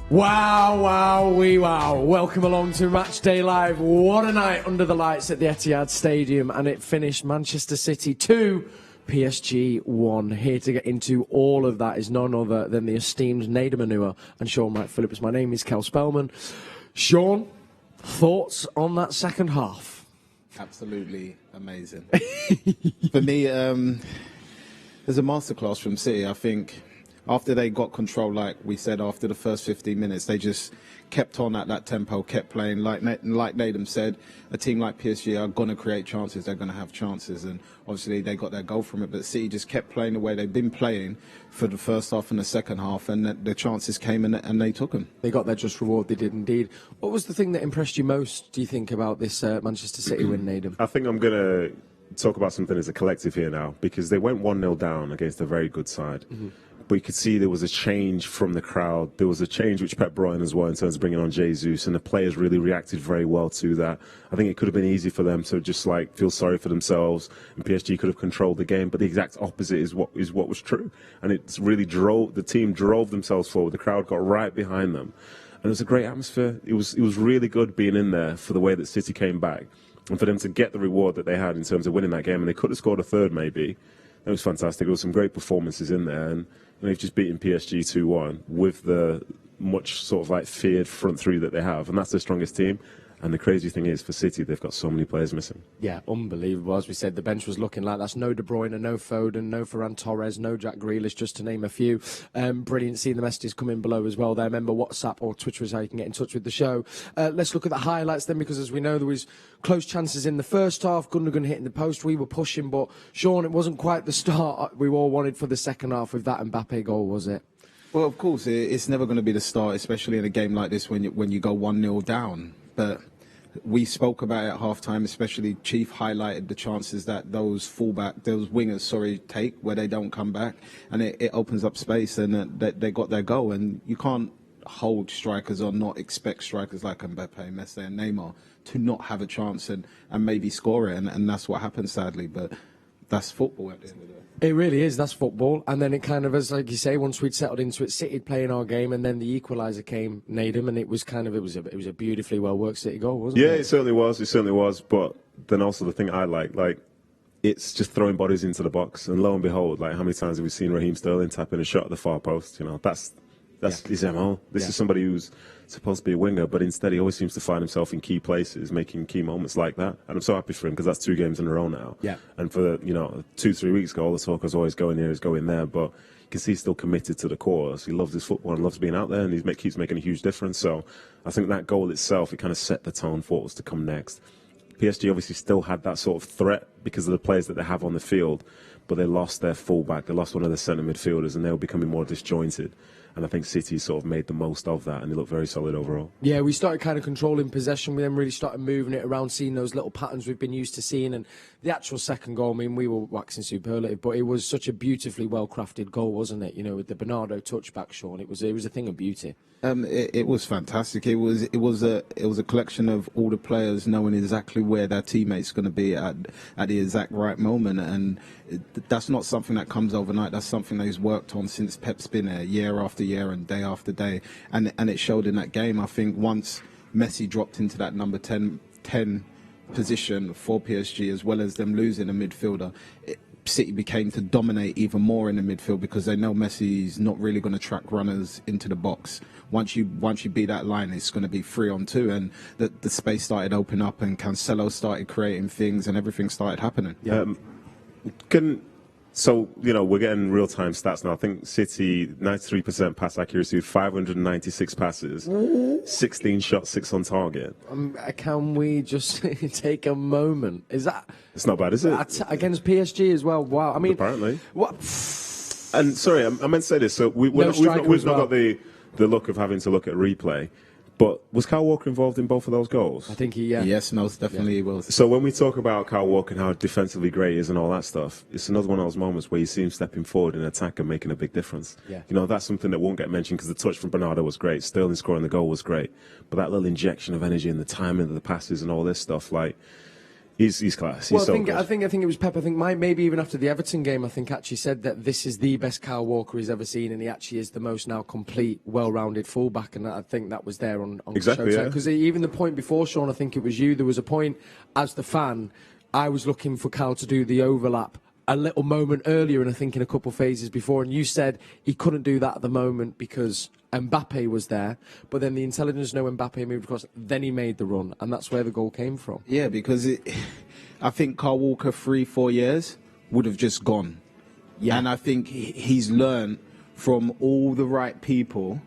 Wow, wow, wow. Welcome along to Matchday Live. What a night under the lights at the Etihad Stadium. And it finished Manchester City 2, PSG 1. Here to get into all of that is none other than the esteemed Nedum Onuoha and Shaun Wright-Phillips. My name is Cel Spellman. Shaun, thoughts on that second half? Absolutely amazing. For me, there's a masterclass from City. I think after they got control, like we said, after the first 15 minutes, they just kept on at that tempo, kept playing. Like Nedum said, a team like PSG are going to create chances. They're going to have chances. And obviously they got their goal from it. But City just kept playing the way they've been playing for the first half and the second half. And the chances came and they took them. They got their just reward. They did indeed. What was the thing that impressed you most, do you think, about this Manchester City win, Nedum? I think I'm going to talk about something as a collective here now, because they went 1-0 down against a very good side. But you could see there was a change from the crowd. There was a change which Pep Bruyne as well in terms of bringing on Jesus, and the players really reacted very well to that. I think it could have been easy for them to just like feel sorry for themselves, and PSG could have controlled the game. But the exact opposite is what was true, and it's really the team drove themselves forward. The crowd got right behind them, and it was a great atmosphere. It was really good being in there for the way that City came back, and for them to get the reward that they had in terms of winning that game. And they could have scored a third maybe. It was fantastic. There were some great performances in there, and they've just beaten PSG 2-1 with the much sort of like feared front three that they have, and that's their strongest team. And the crazy thing is, for City, they've got so many players missing. Yeah, unbelievable. As we said, the bench was looking like that's no De Bruyne, no Foden, no Ferran Torres, no Jack Grealish, just to name a few. Brilliant seeing the messages come in below as well there. Remember, WhatsApp or Twitter is how you can get in touch with the show. Let's look at the highlights then, because as we know, there was close chances in the first half. Gundogan hitting the post. We were pushing, but Shaun, it wasn't quite the start we all wanted for the second half with that Mbappe goal, was it? Well, of course, it's never going to be the start, especially in a game like this when you go 1-0 down. But we spoke about it at half-time, especially Chief highlighted the chances that those wingers take where they don't come back, and it opens up space, and they got their goal. And you can't hold strikers or not expect strikers like Mbappe, Messi and Neymar to not have a chance and maybe score it, and that's what happened, sadly. But that's football at the end of the day. It really is. That's football. And then it kind of, as like you say, once we'd settled into it, City playing our game, and then the equaliser came, Nedum, and it was a beautifully well worked City goal, wasn't it? Yeah, it certainly was. It certainly was. But then also the thing I like it's just throwing bodies into the box, and lo and behold, like how many times have we seen Raheem Sterling tap in a shot at the far post? You know, that's his MO. This is somebody who's supposed to be a winger, but instead he always seems to find himself in key places, making key moments like that. And I'm so happy for him, because that's 2 games in a row now. Yeah. And for 2-3 weeks ago, all the talk was always going here, is going there, but you can see he's still committed to the cause. He loves his football and loves being out there, and he keeps making a huge difference. So I think that goal itself, it kind of set the tone for what was to come next. PSG obviously still had that sort of threat because of the players that they have on the field, but they lost their fullback, they lost one of their centre midfielders, and they were becoming more disjointed. And I think City sort of made the most of that, and they looked very solid overall. Yeah, we started kind of controlling possession. We then really started moving it around, seeing those little patterns we've been used to seeing. And the actual second goal, I mean, we were waxing superlative, but it was such a beautifully well-crafted goal, wasn't it? You know, with the Bernardo touchback, Shaun, it was a thing of beauty. It was fantastic. It was a collection of all the players knowing exactly where their teammates going to be at the exact right moment, and that's not something that comes overnight. That's something that he's worked on since Pep's been there, year after year and day after day, and it showed in that game. I think once Messi dropped into that number 10 position for PSG, as well as them losing a midfielder, City became to dominate even more in the midfield, because they know Messi's not really going to track runners into the box. Once you beat that line, it's going to be 3-on-2, and the space started opening up, and Cancelo started creating things, and everything started happening. Yeah. So, we're getting real-time stats now. I think City, 93% pass accuracy, 596 passes, 16 shots, 6 on target. Can we just take a moment? Is that... It's not bad, is it? Against PSG as well. Wow. I mean... Apparently. What? And, sorry, I meant to say this. So we've not got the look of having to look at replay. But was Kyle Walker involved in both of those goals? I think yeah. Yes, most definitely he was. So when we talk about Kyle Walker and how defensively great he is and all that stuff, it's another one of those moments where you see him stepping forward in attack and making a big difference. Yeah. That's something that won't get mentioned, because the touch from Bernardo was great. Sterling scoring the goal was great. But that little injection of energy and the timing of the passes and all this stuff, like, He's class. He's Well, so I good. think it was Pep. I think maybe even after the Everton game, I think actually said that this is the best Kyle Walker he's ever seen, and he actually is the most now complete, well-rounded fullback. And I think that was there on Exactly, Showtime. yeah. Because even the point before, Shaun, I think it was you. There was a point as the fan, I was looking for Kyle to do the overlap a little moment earlier, and I think in a couple of phases before, and you said he couldn't do that at the moment because Mbappe was there, but then the intelligence know Mbappe moved across, then he made the run, and that's where the goal came from. Yeah, because I think Kyle Walker 3-4 years would have just gone. Yeah. And I think he's learned from all the right people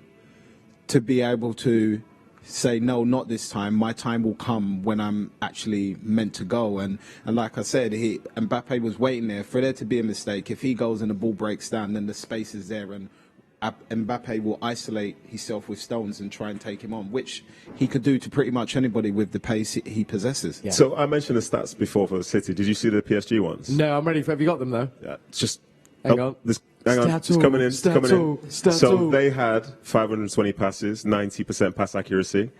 to be able to say, no, not this time. My time will come when I'm actually meant to go. And like I said, Mbappe was waiting there for there to be a mistake. If he goes and the ball breaks down, then the space is there, and Mbappe will isolate himself with stones and try and take him on, which he could do to pretty much anybody with the pace he possesses. Yeah. So I mentioned the stats before for City. Did you see the PSG ones? No, I'm ready. Have you got them though? Yeah, it's just Hang on. Hang on, it's coming in. It's coming in. So Statue. they had 520 passes, 90% pass accuracy,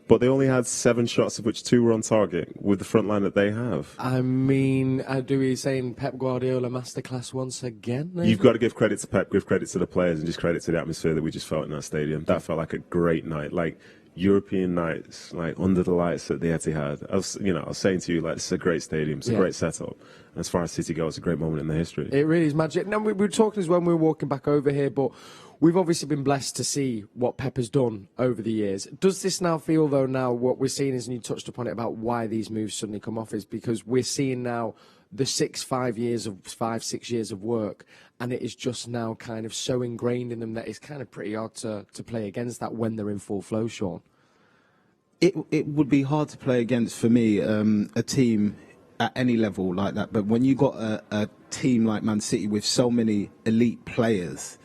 but they only had 7 shots, of which 2 were on target with the front line that they have. I mean, do we saying Pep Guardiola masterclass once again? Maybe? You've got to give credit to Pep, give credit to the players, and just credit to the atmosphere that we just felt in that stadium. That felt like a great night, like European nights, like under the lights at the Etihad. I was saying to you, like, it's a great stadium, it's a great setup. And as far as City goes, it's a great moment in the history. It really is magic. Now, we were talking as well when we were walking back over here, but we've obviously been blessed to see what Pep has done over the years. Does this now feel, though, now what we're seeing is, and you touched upon it, about why these moves suddenly come off, is because we're seeing now the 5 6 years of work, and it is just now kind of so ingrained in them that it's kind of pretty hard to play against that when they're in full flow, Shaun. It would be hard to play against, for me, a team at any level like that. But when you got a team like Man City with so many elite players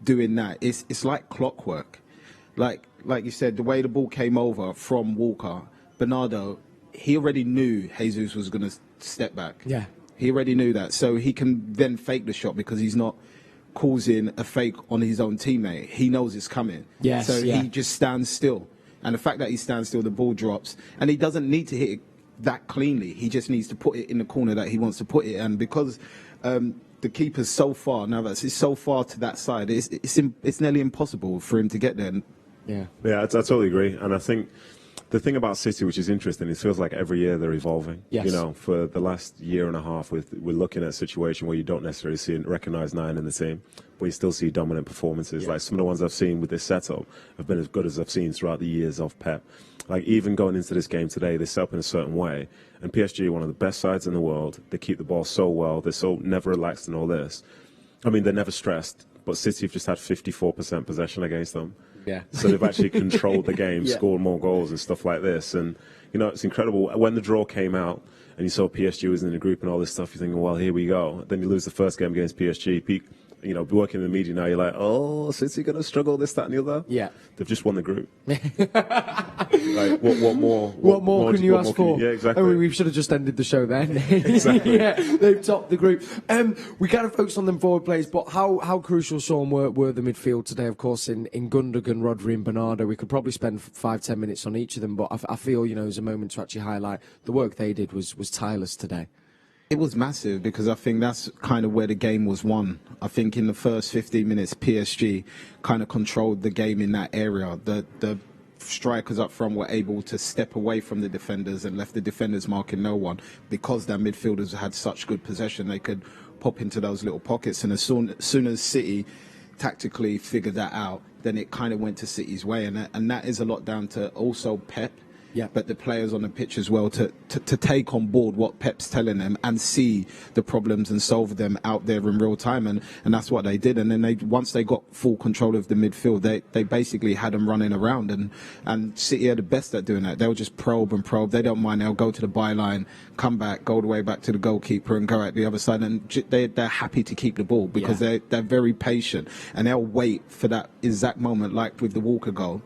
doing that, it's like clockwork. Like you said, the way the ball came over from Walker, Bernardo, he already knew Jesus was going to step back. Yeah. He already knew that. So he can then fake the shot because he's not causing a fake on his own teammate. He knows it's coming. Yes, so yeah. he just stands still. And the fact that he stands still, the ball drops. And he doesn't need to hit it that cleanly. He just needs to put it in the corner that he wants to put it. And because the keeper's so far, now that it's so far to that side, it's nearly impossible for him to get there. Yeah. Yeah, I totally agree. And I think the thing about City, which is interesting, it feels like every year they're evolving. Yes. You know, for the last year and a half, we're looking at a situation where you don't necessarily see and recognise 9 in the team, but you still see dominant performances. Yeah. Like some of the ones I've seen with this setup have been as good as I've seen throughout the years of Pep. Like even going into this game today, they set up in a certain way. And PSG are one of the best sides in the world. They keep the ball so well. They're so never relaxed and all this. I mean, they're never stressed, but City have just had 54% possession against them. Yeah. So they've actually controlled the game, Yeah. scored more goals and stuff like this. And, you know, it's incredible. When the draw came out and you saw PSG was in the group and all this stuff, you're thinking, well, here we go. Then you lose the first game against PSG. You know, working in the media now, you're like, oh, City going to struggle, this, that, and the other? Yeah. They've just won the group. Like, what more? What more can you ask for? Yeah, exactly. Oh, we should have just ended the show then. Exactly. Yeah, they've topped the group. We kind of focused on them forward plays, but how crucial, Shaun, were the midfield today? Of course, in Gundogan, Rodri, and Bernardo, we could probably spend 5-10 minutes on each of them, but I feel, you know, there's a moment to actually highlight the work they did was tireless today. It was massive because I think that's kind of where the game was won. I think in the first 15 minutes, PSG kind of controlled the game in that area. The strikers up front were able to step away from the defenders and left the defenders marking no one because their midfielders had such good possession. They could pop into those little pockets, and as soon as City tactically figured that out, then it kind of went to City's way, and that is a lot down to also Pep. Yeah. But the players on the pitch as well to take on board what Pep's telling them and see the problems and solve them out there in real time. And that's what they did. And then once they got full control of the midfield, they basically had them running around. And City are the best at doing that. They'll just probe and probe. They don't mind. They'll go to the byline, come back, go all the way back to the goalkeeper and go out the other side. And they're happy to keep the ball because they're very patient. And they'll wait for that exact moment, like with the Walker goal.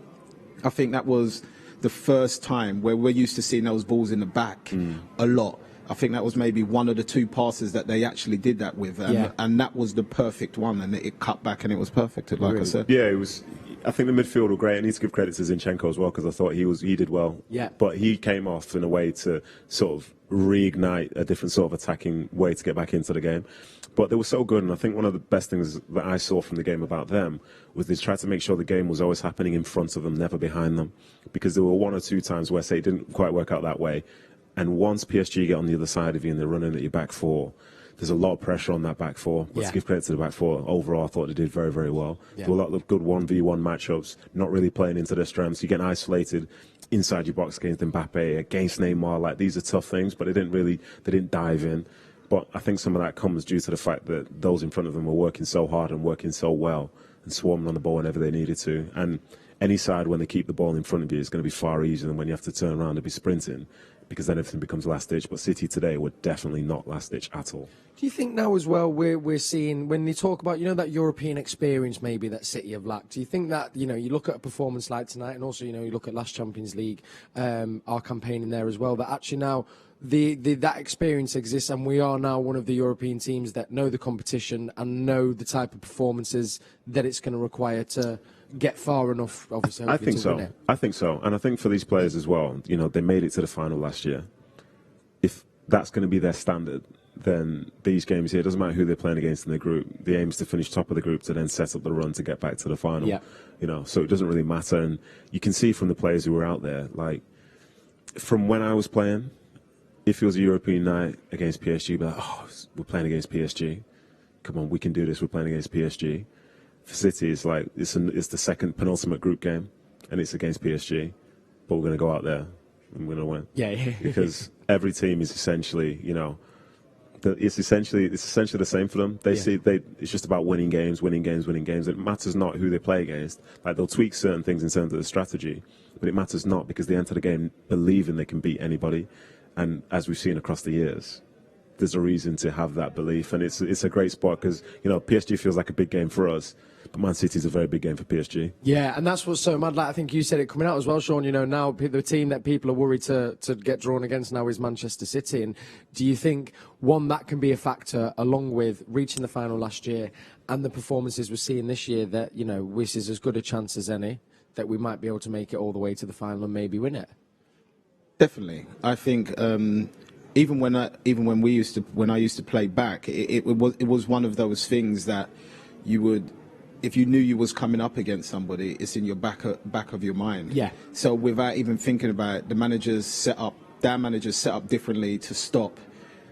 I think that was the first time where we're used to seeing those balls in the back a lot. I think that was maybe one of the 2 passes that they actually did that with. And that was the perfect one. And it cut back and it was perfect, like I said. Yeah, it was. I think the midfield were great. I need to give credit to Zinchenko as well because I thought he did well. Yeah. But he came off in a way to sort of reignite a different sort of attacking way to get back into the game. But they were so good, and I think one of the best things that I saw from the game about them was they tried to make sure the game was always happening in front of them, never behind them. Because there were one or two times where, say, it didn't quite work out that way. And once PSG get on the other side of you and they're running at your back four, there's a lot of pressure on that back four. But to give credit to the back four, overall, I thought they did very, very well. There were a lot of good 1v1 matchups, not really playing into their strengths. You get isolated inside your box against Mbappe, against Neymar. Like, these are tough things, but they didn't dive in. But I think some of that comes due to the fact that those in front of them were working so hard and working so well and swarming on the ball whenever they needed to. And any side, when they keep the ball in front of you, is going to be far easier than when you have to turn around and be sprinting, because then everything becomes last ditch. But City today were definitely not last ditch at all. Do you think now as well we're seeing, when you talk about, that European experience maybe that City have lacked, do you think that, you look at a performance like tonight, and also, you look at last Champions League, our campaign in there as well, that actually now that experience exists, and we are now one of the European teams that know the competition and know the type of performances that it's going to require to get far enough, obviously. I think so. I think so. And I think for these players as well, they made it to the final last year. If that's going to be their standard, then these games here, it doesn't matter who they're playing against in the group. The aim is to finish top of the group to then set up the run to get back to the final. Yeah. So it doesn't really matter. And you can see from the players who were out there, like, from when I was playing, if it was a European night against PSG, you'd be like, oh, we're playing against PSG. Come on, we can do this. We're playing against PSG. For City, it's like it's the second penultimate group game, and it's against PSG. But we're going to go out there and we're going to win. Yeah. Because every team is essentially, it's essentially the same for them. It's just about winning games. It matters not who they play against. Like, they'll tweak certain things in terms of the strategy, but it matters not, because they enter the game believing they can beat anybody. And as we've seen across the years, there's a reason to have that belief, and it's a great spot because PSG feels like a big game for us, but Man City is a very big game for PSG. Yeah, and that's what's so mad. Like, I think you said it coming out as well, Shaun. Now the team that people are worried to get drawn against now is Manchester City. And do you think that can be a factor, along with reaching the final last year and the performances we're seeing this year, that this is as good a chance as any that we might be able to make it all the way to the final and maybe win it? Definitely, I think. Even when I used to play back, it was one of those things that you would, if you knew you was coming up against somebody, it's in your back of your mind. Yeah. So without even thinking about it, their managers set up differently to stop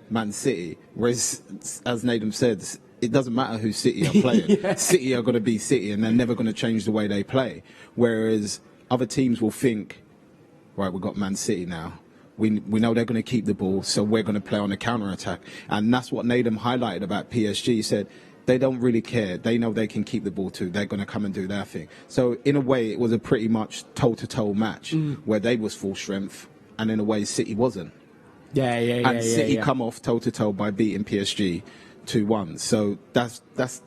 Man City. Whereas, as Nedum said, it doesn't matter who City are playing. Yeah. City are going to be City, and they're never going to change the way they play. Whereas other teams will think, right, we've got Man City now. We know they're going to keep the ball, so we're going to play on a counter-attack. And that's what Nedum highlighted about PSG. He said they don't really care. They know they can keep the ball too. They're going to come and do their thing. So in a way, it was a pretty much toe-to-toe match where they was full strength, and in a way, City wasn't. And City come off toe-to-toe by beating PSG 2-1. So that's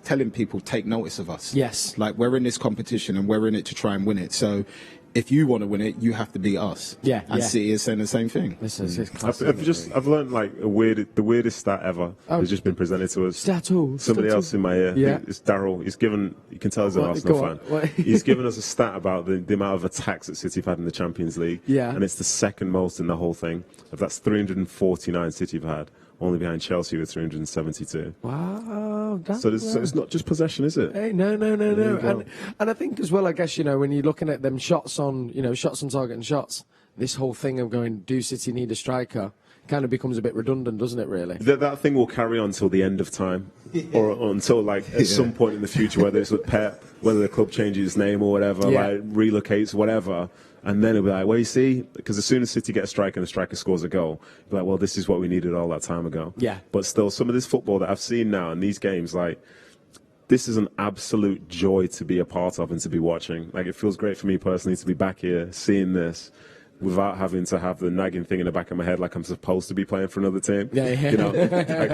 telling people, take notice of us. Yes. Like, we're in this competition, and we're in it to try and win it. So if you want to win it, you have to beat us. And City is saying the same thing. I've learned like the weirdest stat ever has just been presented to us. Somebody else in my ear. Yeah. It's Daryl. You can tell he's an Arsenal fan. He's given us a stat about the amount of attacks that City have had in the Champions League. Yeah. And it's the second most in the whole thing. That's 349 City have had, only behind Chelsea with 372. Wow. So it's not just possession, is it? Hey, no. And I think as well, I guess, when you're looking at them shots on target and shots, this whole thing of going, do City need a striker, kind of becomes a bit redundant, doesn't it, really? That thing will carry on till the end of time, or until, like, at some point in the future, whether it's with Pep, whether the club changes its name or whatever, like, relocates, whatever. And then it'll be like, well, you see, because as soon as City get a strike and the striker scores a goal, you'll be like, well, this is what we needed all that time ago. Yeah. But still, some of this football that I've seen now in these games, like, this is an absolute joy to be a part of and to be watching. Like, it feels great for me personally to be back here seeing this without having to have the nagging thing in the back of my head like I'm supposed to be playing for another team. Like,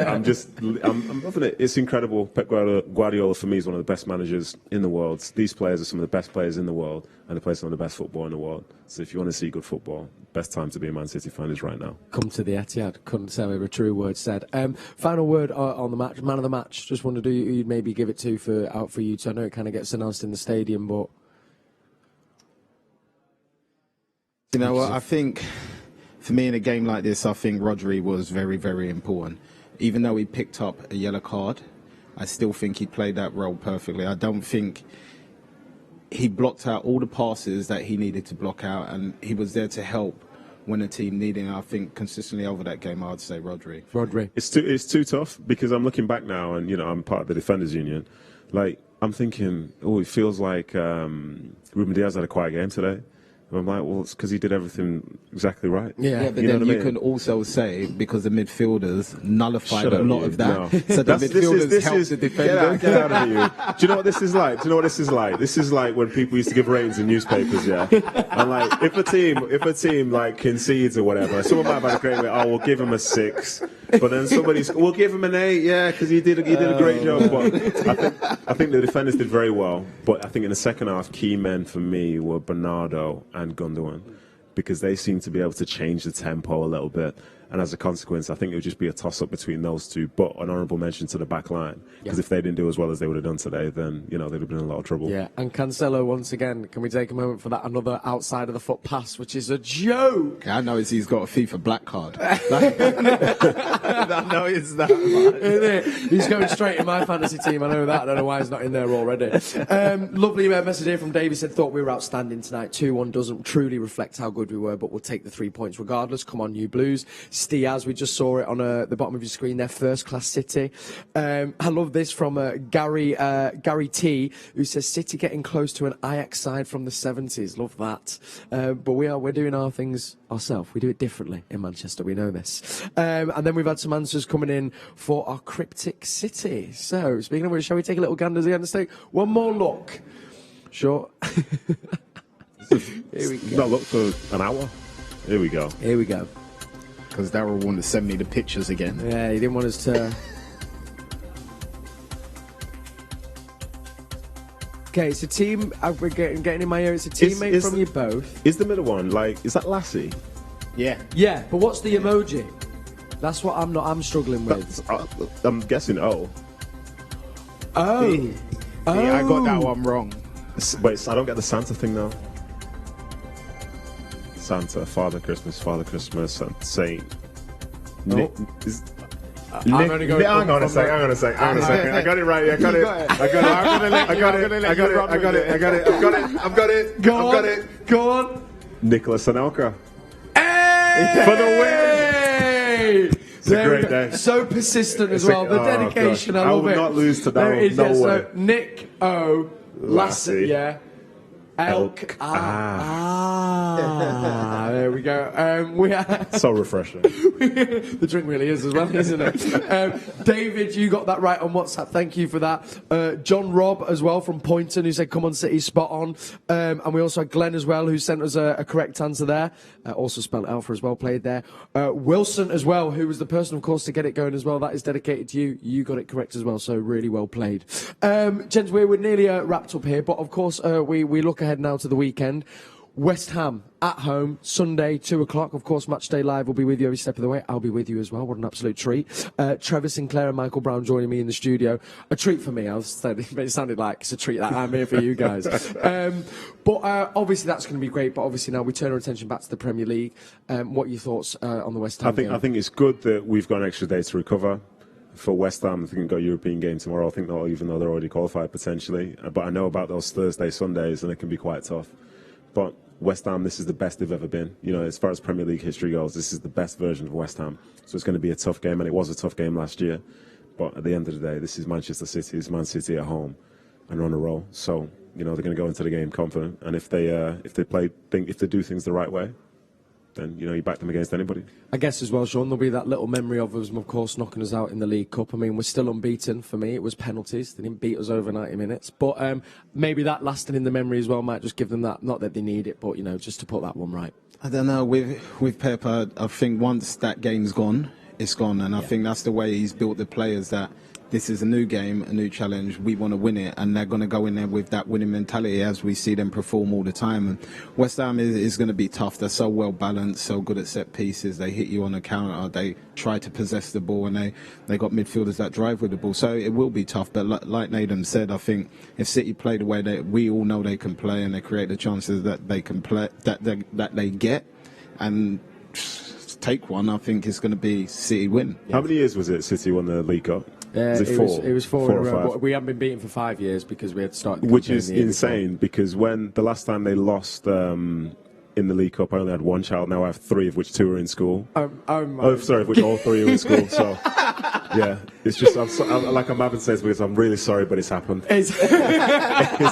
I'm loving it. It's incredible. Pep Guardiola for me is one of the best managers in the world. These players are some of the best players in the world, and they play some of the best football in the world. So if you want to see good football, best time to be a Man City fan is right now. Come to the Etihad. Couldn't say a true word said. Final word on the match. Man of the match. Just wondered who you'd maybe give it to for you. So I know it kind of gets announced in the stadium, but You know what? I think for me in a game like this, I think Rodri was very, very important. Even though he picked up a yellow card, I still think he played that role perfectly. I don't think he blocked out all the passes that he needed to block out, and he was there to help when the team needed him. I think consistently over that game, I would say Rodri. It's too tough because I'm looking back now, and I'm part of the Defenders Union. Like, I'm thinking, it feels like Ruben Diaz had a quiet game today. And I'm like, well, it's because he did everything exactly right. Yeah, but then you can also say because the midfielders nullified a lot of that. No. So the midfielders helped the defenders. Get out of here. Do you know what this is like? This is like when people used to give ratings in newspapers, yeah? And like, if a team like concedes or whatever, someone might have had a great way, we'll give him a 6. But then we'll give him an 8, yeah, because he did a great job. But I think the defenders did very well. But I think in the second half, key men for me were Bernardo and Gundogan, because they seem to be able to change the tempo a little bit. And as a consequence, I think it would just be a toss-up between those two. But an honourable mention to the back line, because if they didn't do as well as they would have done today, then they'd have been in a lot of trouble. Yeah, and Cancelo once again. Can we take a moment for that another outside of the foot pass, which is a joke? I know he's got a FIFA black card. I know it's that. Isn't it? He's going straight in my fantasy team. I know that. I don't know why he's not in there already. Lovely message here from Davey. Said, thought we were outstanding tonight. 2-1 doesn't truly reflect how good we were, but we'll take the 3 points regardless. Come on, you Blues. Stiaz, we just saw it on the bottom of your screen there, first class City. I love this from Gary T, who says City getting close to an Ajax side from the 70s. Love that. But we're doing our things ourselves. We do it differently in Manchester, we know this. And then we've had some answers coming in for our cryptic City. So speaking of which, shall we take a little gander again? Let's take one more look. Sure. Here we go. Not look for an hour. Here we go. Because Darryl wanted to send me the pictures again. Yeah, he didn't want us to. Okay, it's a team. We're getting in my ear. It's a teammate from you both. Is the middle one is that Lassie? Yeah. Yeah, but what's the emoji? That's what I'm struggling with. I'm guessing O. Oh. Yeah, I got that one wrong. Wait, I don't get the Santa thing now. Santa, Father Christmas, and Saint. Nick. I'm only going. Hang on a second. I got it right. I got it. Go on. Nicholas Anelka. Hey! For the win! It's a great day. So persistent as well. The dedication, I love it. I will not lose to that. There it is. No way. So Nick O. Lassie. Yeah. Elk. There we go. We are so refreshing. The drink really is as well, isn't it? David, you got that right on WhatsApp. Thank you for that. John Robb as well from Poynton, who said, come on City, spot on. And we also had Glenn as well, who sent us a correct answer there. Also spelled Alpha as well, played there. Wilson as well, who was the person, of course, to get it going as well. That is dedicated to you. You got it correct as well, so really well played. Gents, we're nearly wrapped up here, but of course, we look ahead now to the weekend. West Ham at home, Sunday, 2 o'clock. Of course, Matchday Live will be with you every step of the way. I'll be with you as well. What an absolute treat. Trevor Sinclair and Michael Brown joining me in the studio. A treat for me. It sounded like it's a treat that I'm here for you guys. But obviously that's going to be great. But obviously now we turn our attention back to the Premier League. What are your thoughts on the West Ham game? I think it's good that we've got an extra day to recover. For West Ham, I think we've got a European game tomorrow. I think even though they're already qualified potentially. But I know about those Thursday, Sundays, and it can be quite tough. But West Ham, this is the best they've ever been. As far as Premier League history goes, this is the best version of West Ham. So it's going to be a tough game, and it was a tough game last year. But at the end of the day, this is Manchester City. It's Man City at home, and on a roll. So they're going to go into the game confident. And if they do things the right way, then you back them against anybody. I guess as well, Shaun, there'll be that little memory of us, of course, knocking us out in the League Cup. I mean, we're still unbeaten. For me, it was penalties. They didn't beat us over 90 minutes. But maybe that lasting in the memory as well might just give them that, not that they need it, but, just to put that one right. I don't know. With Pep, I think once that game's gone, it's gone. And I think that's the way he's built the players, that this is a new game, a new challenge. We want to win it, and they're going to go in there with that winning mentality, as we see them perform all the time. And West Ham is going to be tough. They're so well balanced, so good at set pieces. They hit you on a counter. They try to possess the ball, and they got midfielders that drive with the ball. So it will be tough. But like Nedum said, I think if City play the way that we all know they can play, and they create the chances that they can play, that they get, and take one, I think it's going to be City win. How many years was it City won the League Cup? It was four in a or row. 5? We haven't been beaten for 5 years because we had started. Which is insane, because when the last time they lost in the League Cup, I only had one child. Now I have 3, of which 2 are in school. Sorry, of which all 3 are in school. So, yeah, it's just like I'm having says, because I'm really sorry, but it's happened. It's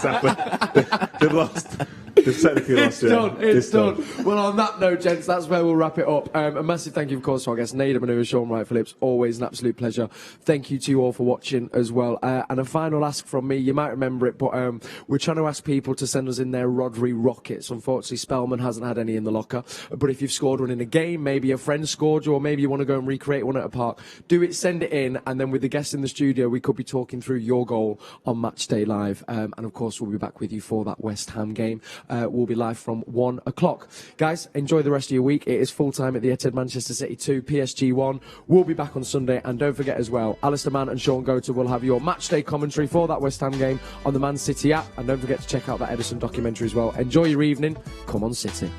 happened. They've lost. They've technically lost. It's done. Well, on that note, gents, that's where we'll wrap it up. A massive thank you, of course, to our guests, Nedum and Shaun, Wright-Phillips. Always an absolute pleasure. Thank you to you all for watching as well. And a final ask from me. You might remember it, but we're trying to ask people to send us in their Rodri rockets. Unfortunately, Spellman hasn't had any in the locker. But if you've scored one in a game, maybe a friend scored you, or maybe you want to go and recreate one at a park, do it, send it in, and then with the guests in the studio, we could be talking through your goal on Matchday Live. And of course, we'll be back with you for that West Ham game. We'll be live from 1 o'clock. Guys, enjoy the rest of your week. It is full time at the Etihad, Manchester City 2, PSG 1. We'll be back on Sunday, and don't forget as well, Alistair Mann and Shaun Goater will have your Matchday commentary for that West Ham game on the Man City app, and don't forget to check out that Edison documentary as well. Enjoy your evening. Come on, City.